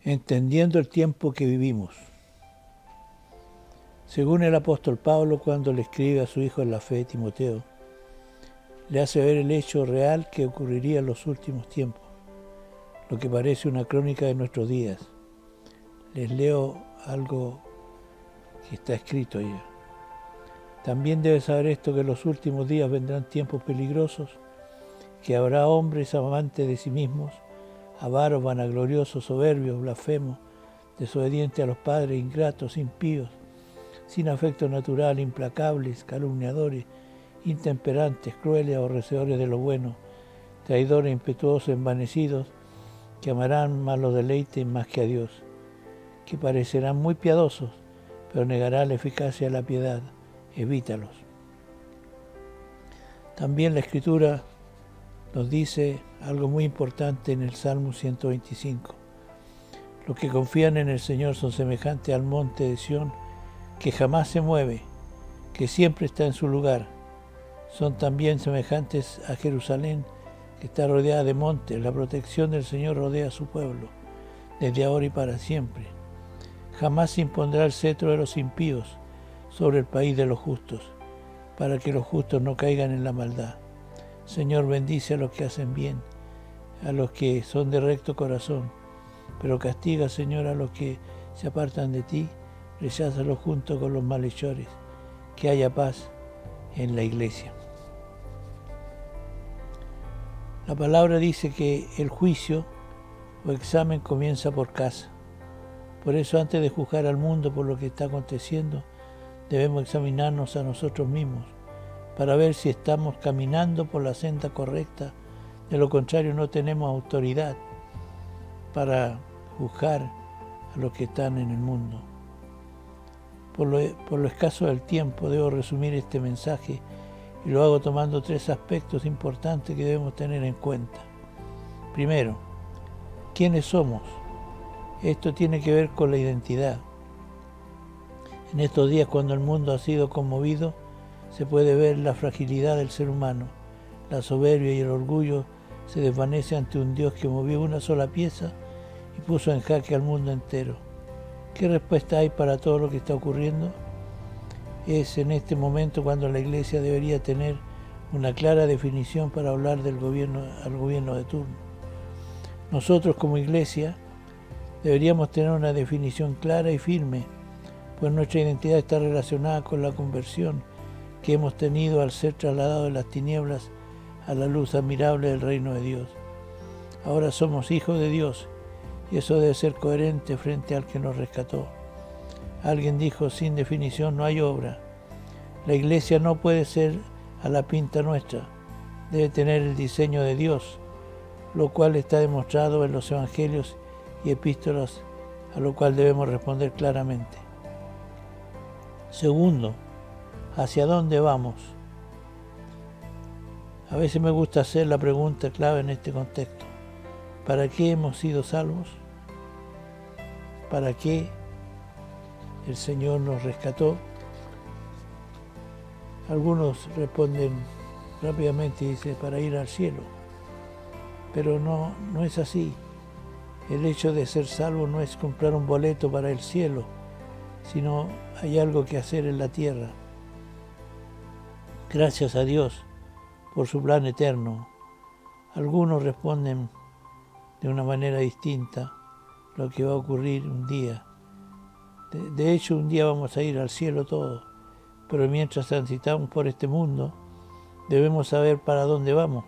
Entendiendo el tiempo que vivimos. Según el apóstol Pablo, cuando le escribe a su hijo en la fe, Timoteo, le hace ver el hecho real que ocurriría en los últimos tiempos, lo que parece una crónica de nuestros días. Les leo algo que está escrito allá. También debes saber esto, que en los últimos días vendrán tiempos peligrosos, que habrá hombres amantes de sí mismos, avaros, vanagloriosos, soberbios, blasfemos, desobedientes a los padres, ingratos, impíos, sin afecto natural, implacables, calumniadores, intemperantes, crueles, aborrecedores de lo bueno, traidores, impetuosos, envanecidos, que amarán más los deleites más que a Dios, que parecerán muy piadosos, pero negarán la eficacia de la piedad. Evítalos. También la Escritura nos dice algo muy importante en el Salmo 125. Los que confían en el Señor son semejantes al monte de Sión, que jamás se mueve, que siempre está en su lugar. Son también semejantes a Jerusalén, que está rodeada de montes. La protección del Señor rodea a su pueblo, desde ahora y para siempre. Jamás se impondrá el cetro de los impíos sobre el país de los justos, para que los justos no caigan en la maldad. Señor, bendice a los que hacen bien, a los que son de recto corazón, pero castiga, Señor, a los que se apartan de ti, recházalos junto con los malhechores. Que haya paz en la iglesia. La palabra dice que el juicio o examen comienza por casa. Por eso, antes de juzgar al mundo por lo que está aconteciendo, debemos examinarnos a nosotros mismos para ver si estamos caminando por la senda correcta. De lo contrario, no tenemos autoridad para juzgar a los que están en el mundo. Por lo escaso del tiempo, debo resumir este mensaje y lo hago tomando 3 aspectos importantes que debemos tener en cuenta. Primero, ¿quiénes somos? Esto tiene que ver con la identidad. En estos días, cuando el mundo ha sido conmovido, se puede ver la fragilidad del ser humano. La soberbia y el orgullo se desvanece ante un Dios que movió una sola pieza y puso en jaque al mundo entero. ¿Qué respuesta hay para todo lo que está ocurriendo? Es en este momento cuando la Iglesia debería tener una clara definición para hablar al gobierno de turno. Nosotros como Iglesia deberíamos tener una definición clara y firme, pues nuestra identidad está relacionada con la conversión que hemos tenido al ser trasladados de las tinieblas a la luz admirable del reino de Dios. Ahora somos hijos de Dios y eso debe ser coherente frente al que nos rescató. Alguien dijo, sin definición no hay obra. La Iglesia no puede ser a la pinta nuestra, debe tener el diseño de Dios, lo cual está demostrado en los evangelios y epístolas, a lo cual debemos responder claramente. Segundo, ¿hacia dónde vamos? A veces me gusta hacer la pregunta clave en este contexto. ¿Para qué hemos sido salvos? ¿Para qué el Señor nos rescató? Algunos responden rápidamente y dicen, para ir al cielo. Pero no es así. El hecho de ser salvo no es comprar un boleto para el cielo, sino hay algo que hacer en la tierra. Gracias a Dios por su plan eterno. Algunos responden de una manera distinta lo que va a ocurrir un día. De hecho, un día vamos a ir al cielo todos, pero mientras transitamos por este mundo, debemos saber para dónde vamos.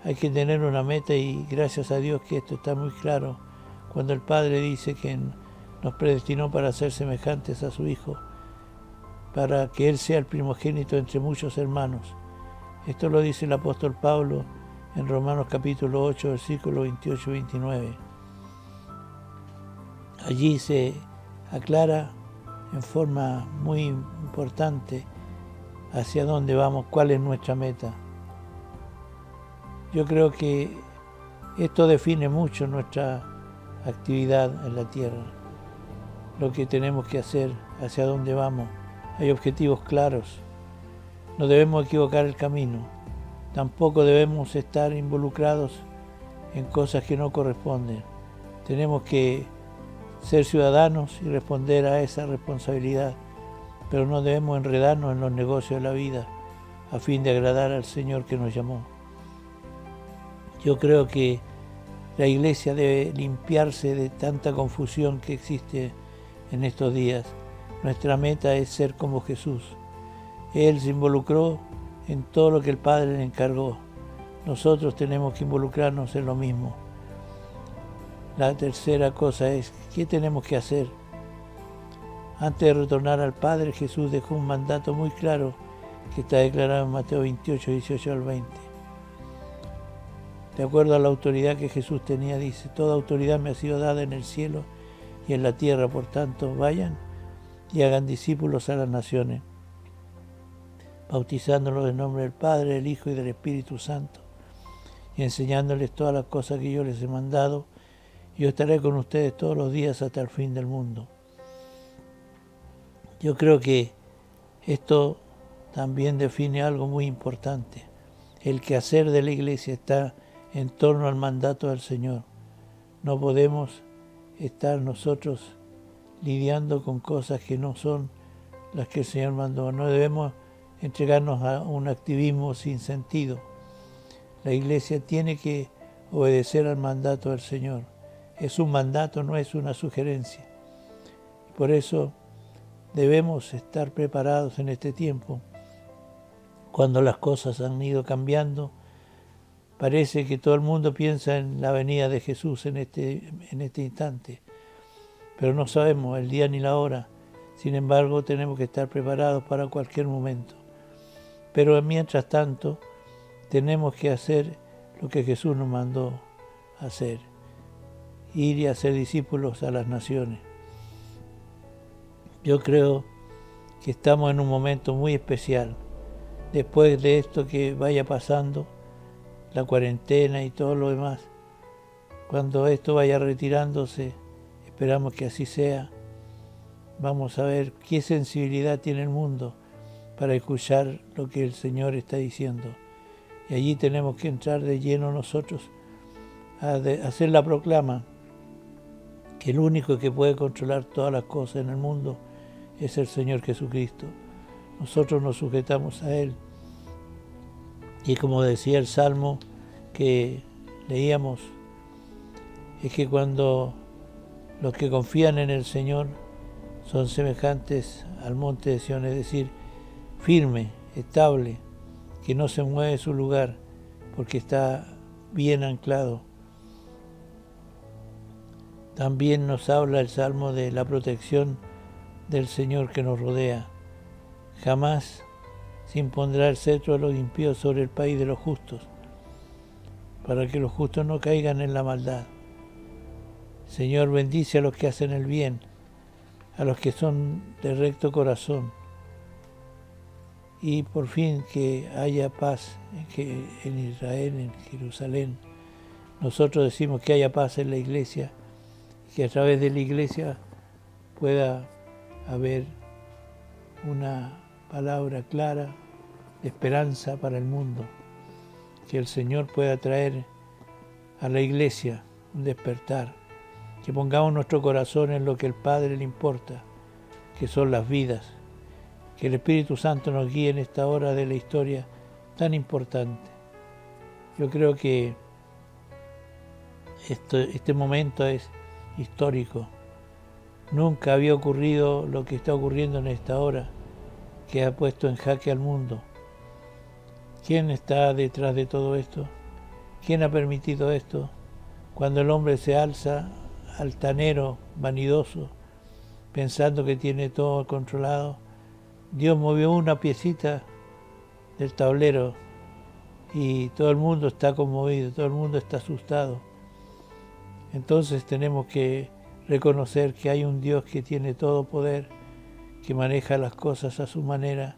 Hay que tener una meta y gracias a Dios que esto está muy claro cuando el Padre dice que nos predestinó para ser semejantes a su Hijo, para que Él sea el primogénito entre muchos hermanos. Esto lo dice el apóstol Pablo en Romanos capítulo 8, versículos 28 y 29. Allí se aclara en forma muy importante hacia dónde vamos, cuál es nuestra meta. Yo creo que esto define mucho nuestra actividad en la tierra, lo que tenemos que hacer, hacia dónde vamos. Hay objetivos claros. No debemos equivocar el camino. Tampoco debemos estar involucrados en cosas que no corresponden. Tenemos que ser ciudadanos y responder a esa responsabilidad, pero no debemos enredarnos en los negocios de la vida a fin de agradar al Señor que nos llamó. Yo creo que la Iglesia debe limpiarse de tanta confusión que existe en estos días. Nuestra meta es ser como Jesús. Él se involucró en todo lo que el Padre le encargó. Nosotros tenemos que involucrarnos en lo mismo. La tercera cosa es, ¿qué tenemos que hacer? Antes de retornar al Padre, Jesús dejó un mandato muy claro que está declarado en Mateo 28, 18 al 20. De acuerdo a la autoridad que Jesús tenía, dice, toda autoridad me ha sido dada en el cielo y en la tierra, por tanto, vayan y hagan discípulos a las naciones, bautizándolos en nombre del Padre, del Hijo y del Espíritu Santo, y enseñándoles todas las cosas que yo les he mandado. Yo estaré con ustedes todos los días hasta el fin del mundo. Yo creo que esto también define algo muy importante. El quehacer de la Iglesia está en torno al mandato del Señor. No podemos estar nosotros lidiando con cosas que no son las que el Señor mandó. No debemos entregarnos a un activismo sin sentido. La Iglesia tiene que obedecer al mandato del Señor. Es un mandato, no es una sugerencia. Por eso debemos estar preparados en este tiempo. Cuando las cosas han ido cambiando, parece que todo el mundo piensa en la venida de Jesús en este instante, pero no sabemos el día ni la hora. Sin embargo, tenemos que estar preparados para cualquier momento. Pero mientras tanto, tenemos que hacer lo que Jesús nos mandó hacer, ir y hacer discípulos a las naciones. Yo creo que estamos en un momento muy especial. Después de esto que vaya pasando, la cuarentena y todo lo demás, cuando esto vaya retirándose, esperamos que así sea, vamos a ver qué sensibilidad tiene el mundo para escuchar lo que el Señor está diciendo. Y allí tenemos que entrar de lleno nosotros a hacer la proclama que el único que puede controlar todas las cosas en el mundo es el Señor Jesucristo. Nosotros nos sujetamos a Él. Y como decía el Salmo que leíamos, es que cuando los que confían en el Señor son semejantes al monte de Sión, es decir, firme, estable, que no se mueve de su lugar porque está bien anclado. También nos habla el Salmo de la protección del Señor que nos rodea. Jamás se impondrá el cetro de los impíos sobre el país de los justos, para que los justos no caigan en la maldad. Señor, bendice a los que hacen el bien, a los que son de recto corazón. Y por fin que haya paz en Israel, en Jerusalén. Nosotros decimos que haya paz en la Iglesia, que a través de la Iglesia pueda haber una palabra clara de esperanza para el mundo, que el Señor pueda traer a la Iglesia un despertar, que pongamos nuestro corazón en lo que al Padre le importa, que son las vidas, que el Espíritu Santo nos guíe en esta hora de la historia tan importante. Yo creo que este momento es histórico. Nunca había ocurrido lo que está ocurriendo en esta hora, que ha puesto en jaque al mundo. ¿Quién está detrás de todo esto? ¿Quién ha permitido esto? Cuando el hombre se alza altanero, vanidoso, pensando que tiene todo controlado, Dios movió una piecita del tablero y todo el mundo está conmovido, todo el mundo está asustado. Entonces tenemos que reconocer que hay un Dios que tiene todo poder, que maneja las cosas a su manera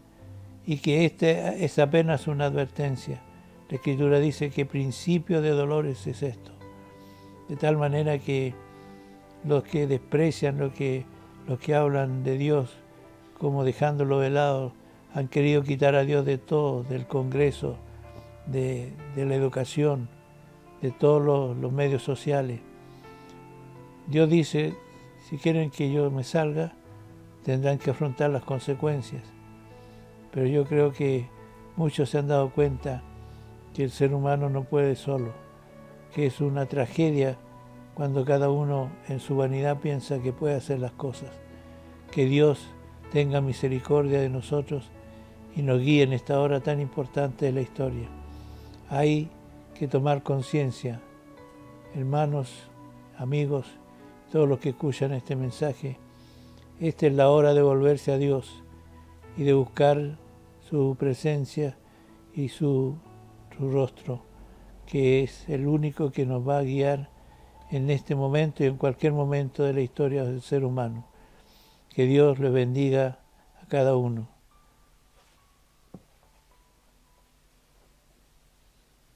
y que es apenas una advertencia. La Escritura dice que principio de dolores es esto. De tal manera que los que desprecian, los que hablan de Dios como dejándolo de lado, han querido quitar a Dios de todo, del Congreso, de la educación, de todos los medios sociales. Dios dice, si quieren que yo me salga, tendrán que afrontar las consecuencias. Pero yo creo que muchos se han dado cuenta que el ser humano no puede solo, que es una tragedia cuando cada uno en su vanidad piensa que puede hacer las cosas. Que Dios tenga misericordia de nosotros y nos guíe en esta hora tan importante de la historia. Hay que tomar conciencia, hermanos, amigos, todos los que escuchan este mensaje. Esta es la hora de volverse a Dios y de buscar su presencia y su rostro, que es el único que nos va a guiar en este momento y en cualquier momento de la historia del ser humano. Que Dios les bendiga a cada uno.